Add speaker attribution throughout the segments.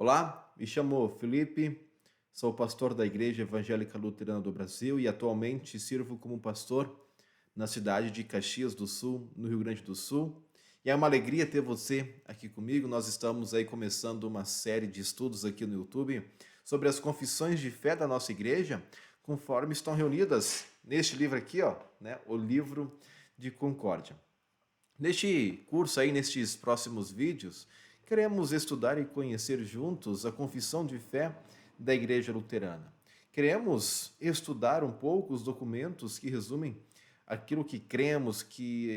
Speaker 1: Olá, me chamo Felipe, sou pastor da Igreja Evangélica Luterana do Brasil e atualmente sirvo como pastor na cidade de Caxias do Sul, no Rio Grande do Sul. E é uma alegria ter você aqui comigo. Nós estamos aí começando uma série de estudos aqui no YouTube sobre as confissões de fé da nossa igreja, conforme estão reunidas neste livro aqui, ó, né, o livro de Concórdia. Neste curso aí, nestes próximos vídeos, queremos estudar e conhecer juntos a confissão de fé da Igreja Luterana. Queremos estudar um pouco os documentos que resumem aquilo que cremos,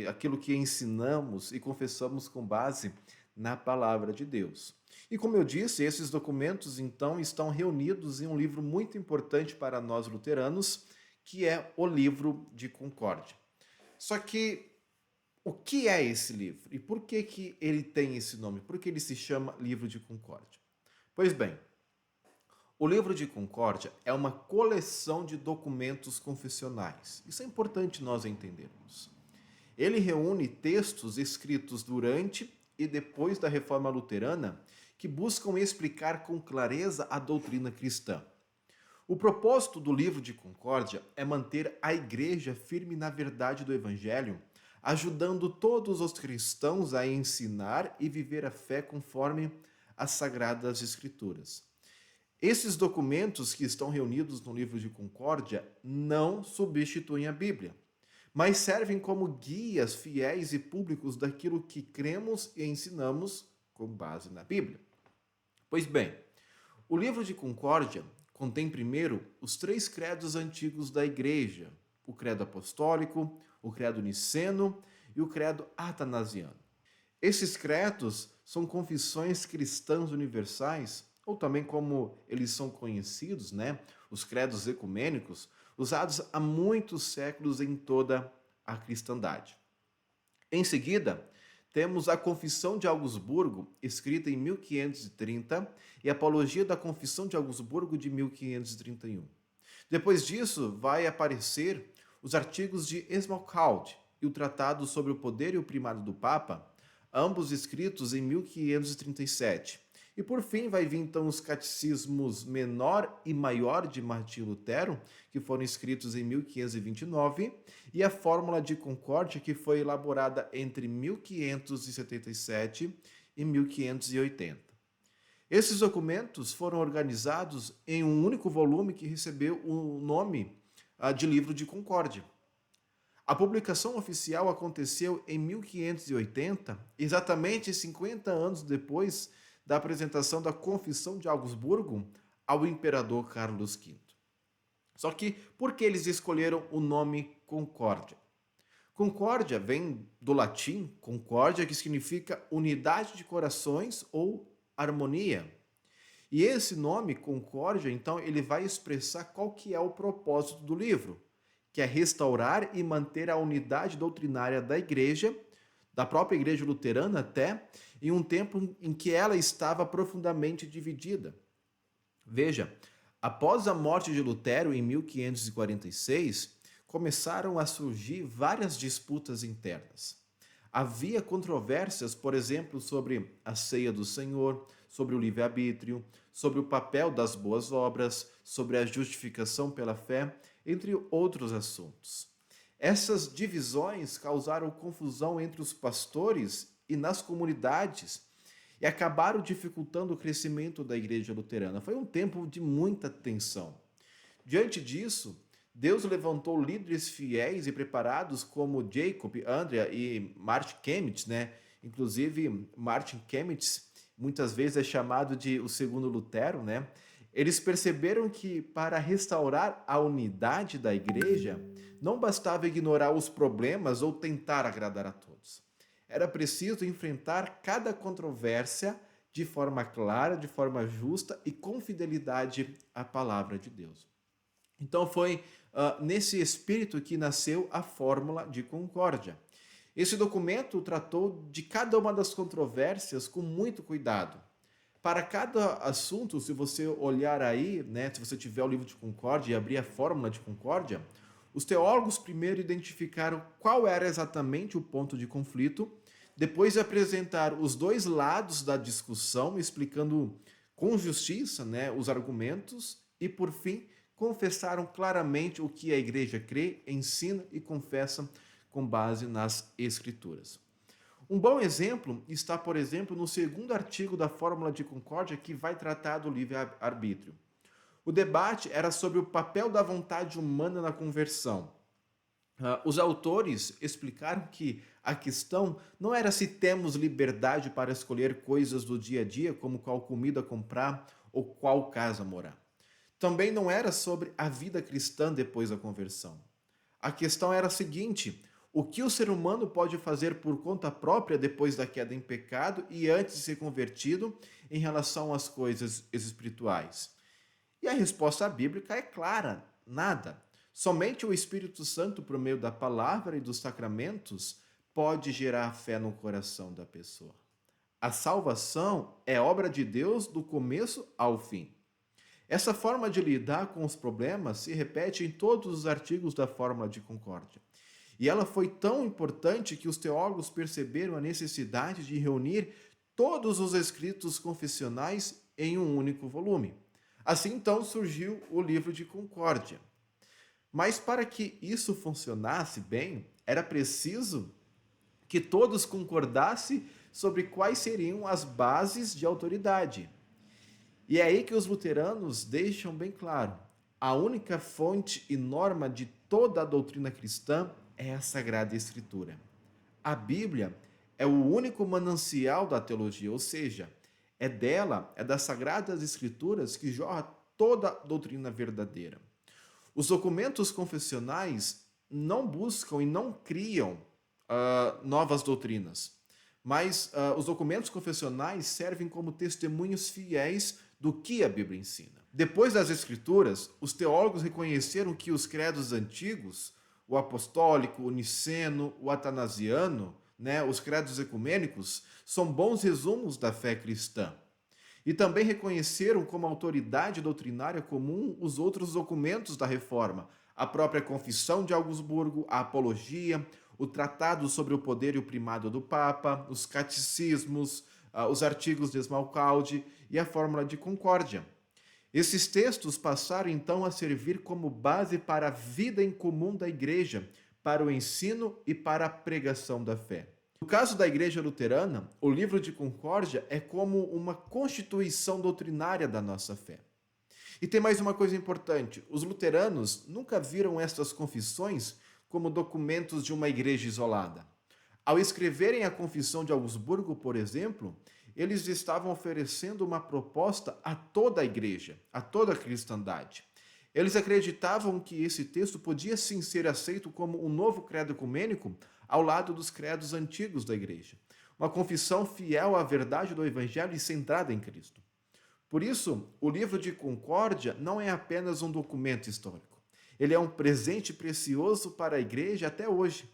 Speaker 1: aquilo que ensinamos e confessamos com base na palavra de Deus. E como eu disse, esses documentos então estão reunidos em um livro muito importante para nós luteranos, que é o livro de Concórdia. Só que o que é esse livro? E por que ele tem esse nome? Por que ele se chama Livro de Concórdia? Pois bem, o Livro de Concórdia é uma coleção de documentos confessionais. Isso é importante nós entendermos. Ele reúne textos escritos durante e depois da Reforma Luterana que buscam explicar com clareza a doutrina cristã. O propósito do Livro de Concórdia é manter a Igreja firme na verdade do Evangelho, ajudando todos os cristãos a ensinar e viver a fé conforme as Sagradas Escrituras. Esses documentos que estão reunidos no Livro de Concórdia não substituem a Bíblia, mas servem como guias fiéis e públicos daquilo que cremos e ensinamos com base na Bíblia. Pois bem, o Livro de Concórdia contém primeiro os três credos antigos da Igreja: o credo apostólico, o credo niceno e o credo atanasiano. Esses credos são confissões cristãs universais, ou também como eles são conhecidos, né, os credos ecumênicos, usados há muitos séculos em toda a cristandade. Em seguida, temos a Confissão de Augsburgo, escrita em 1530, e a Apologia da Confissão de Augsburgo de 1531. Depois disso, vai aparecer os artigos de Smalcald e o Tratado sobre o Poder e o Primado do Papa, ambos escritos em 1537. E por fim vai vir então os catecismos menor e maior de Martim Lutero, que foram escritos em 1529, e a Fórmula de Concórdia, que foi elaborada entre 1577 e 1580. Esses documentos foram organizados em um único volume que recebeu o nome de Livro de Concórdia. A publicação oficial aconteceu em 1580, exatamente 50 anos depois da apresentação da Confissão de Augsburgo ao imperador Carlos V. Só que por que eles escolheram o nome Concórdia? Concórdia vem do latim concórdia, que significa unidade de corações ou harmonia. E esse nome, Concórdia, então, ele vai expressar qual que é o propósito do livro, que é restaurar e manter a unidade doutrinária da igreja, da própria igreja luterana até, em um tempo em que ela estava profundamente dividida. Veja, após a morte de Lutero em 1546, começaram a surgir várias disputas internas. Havia controvérsias, por exemplo, sobre a ceia do Senhor, sobre o livre-arbítrio, sobre o papel das boas obras, sobre a justificação pela fé, entre outros assuntos. Essas divisões causaram confusão entre os pastores e nas comunidades e acabaram dificultando o crescimento da igreja luterana. Foi um tempo de muita tensão. Diante disso, Deus levantou líderes fiéis e preparados como Jacob, Andrea e Martin Chemnitz, né? Inclusive, Martin Chemnitz muitas vezes é chamado de o segundo Lutero, né? Eles perceberam que para restaurar a unidade da igreja, não bastava ignorar os problemas ou tentar agradar a todos. Era preciso enfrentar cada controvérsia de forma clara, de forma justa e com fidelidade à palavra de Deus. Então foi nesse espírito que nasceu a Fórmula de Concórdia. Esse documento tratou de cada uma das controvérsias com muito cuidado. Para cada assunto, se você olhar aí, né, se você tiver o livro de Concórdia e abrir a Fórmula de Concórdia, os teólogos primeiro identificaram qual era exatamente o ponto de conflito, depois apresentaram os dois lados da discussão, explicando com justiça, né, os argumentos e, por fim, confessaram claramente o que a igreja crê, ensina e confessa com base nas Escrituras. Um bom exemplo está, por exemplo, no segundo artigo da Fórmula de Concórdia, que vai tratar do livre-arbítrio. O debate era sobre o papel da vontade humana na conversão. Os autores explicaram que a questão não era se temos liberdade para escolher coisas do dia a dia, como qual comida comprar ou qual casa morar. Também não era sobre a vida cristã depois da conversão. A questão era a seguinte: o que o ser humano pode fazer por conta própria depois da queda em pecado e antes de ser convertido em relação às coisas espirituais? E a resposta bíblica é clara: nada. Somente o Espírito Santo, por meio da palavra e dos sacramentos, pode gerar fé no coração da pessoa. A salvação é obra de Deus do começo ao fim. Essa forma de lidar com os problemas se repete em todos os artigos da Fórmula de Concórdia. E ela foi tão importante que os teólogos perceberam a necessidade de reunir todos os escritos confessionais em um único volume. Assim, então, surgiu o Livro de Concórdia. Mas para que isso funcionasse bem, era preciso que todos concordassem sobre quais seriam as bases de autoridade. E é aí que os luteranos deixam bem claro: a única fonte e norma de toda a doutrina cristã é a Sagrada Escritura. A Bíblia é o único manancial da teologia, ou seja, é dela, é das Sagradas Escrituras que jorra toda a doutrina verdadeira. Os documentos confessionais não buscam e não criam novas doutrinas, mas os documentos confessionais servem como testemunhos fiéis do que a Bíblia ensina. Depois das Escrituras, os teólogos reconheceram que os credos antigos, o apostólico, o niceno, o atanasiano, né, os credos ecumênicos, são bons resumos da fé cristã. E também reconheceram como autoridade doutrinária comum os outros documentos da Reforma, a própria Confissão de Augsburgo, a Apologia, o Tratado sobre o Poder e o Primado do Papa, os Catecismos, os artigos de Esmalcalde e a Fórmula de Concórdia. Esses textos passaram então a servir como base para a vida em comum da Igreja, para o ensino e para a pregação da fé. No caso da Igreja Luterana, o Livro de Concórdia é como uma constituição doutrinária da nossa fé. E tem mais uma coisa importante: os luteranos nunca viram estas confissões como documentos de uma igreja isolada. Ao escreverem a Confissão de Augsburgo, por exemplo, eles estavam oferecendo uma proposta a toda a igreja, a toda a cristandade. Eles acreditavam que esse texto podia sim ser aceito como um novo credo ecumênico ao lado dos credos antigos da igreja. Uma confissão fiel à verdade do Evangelho e centrada em Cristo. Por isso, o Livro de Concórdia não é apenas um documento histórico. Ele é um presente precioso para a igreja até hoje.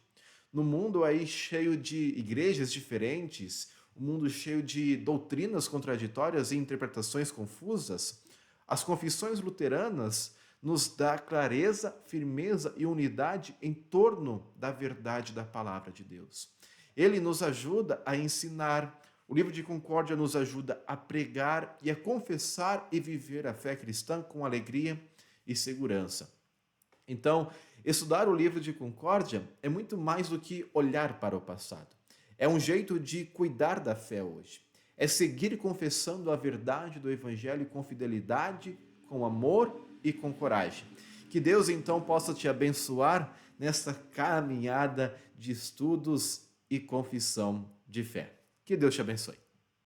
Speaker 1: No mundo aí cheio de igrejas diferentes, um mundo cheio de doutrinas contraditórias e interpretações confusas, as confissões luteranas nos dá clareza, firmeza e unidade em torno da verdade da palavra de Deus. Ele nos ajuda a ensinar, o Livro de Concórdia nos ajuda a pregar e a confessar e viver a fé cristã com alegria e segurança. Então, estudar o Livro de Concórdia é muito mais do que olhar para o passado. É um jeito de cuidar da fé hoje. É seguir confessando a verdade do Evangelho com fidelidade, com amor e com coragem. Que Deus então possa te abençoar nessa caminhada de estudos e confissão de fé. Que Deus te abençoe.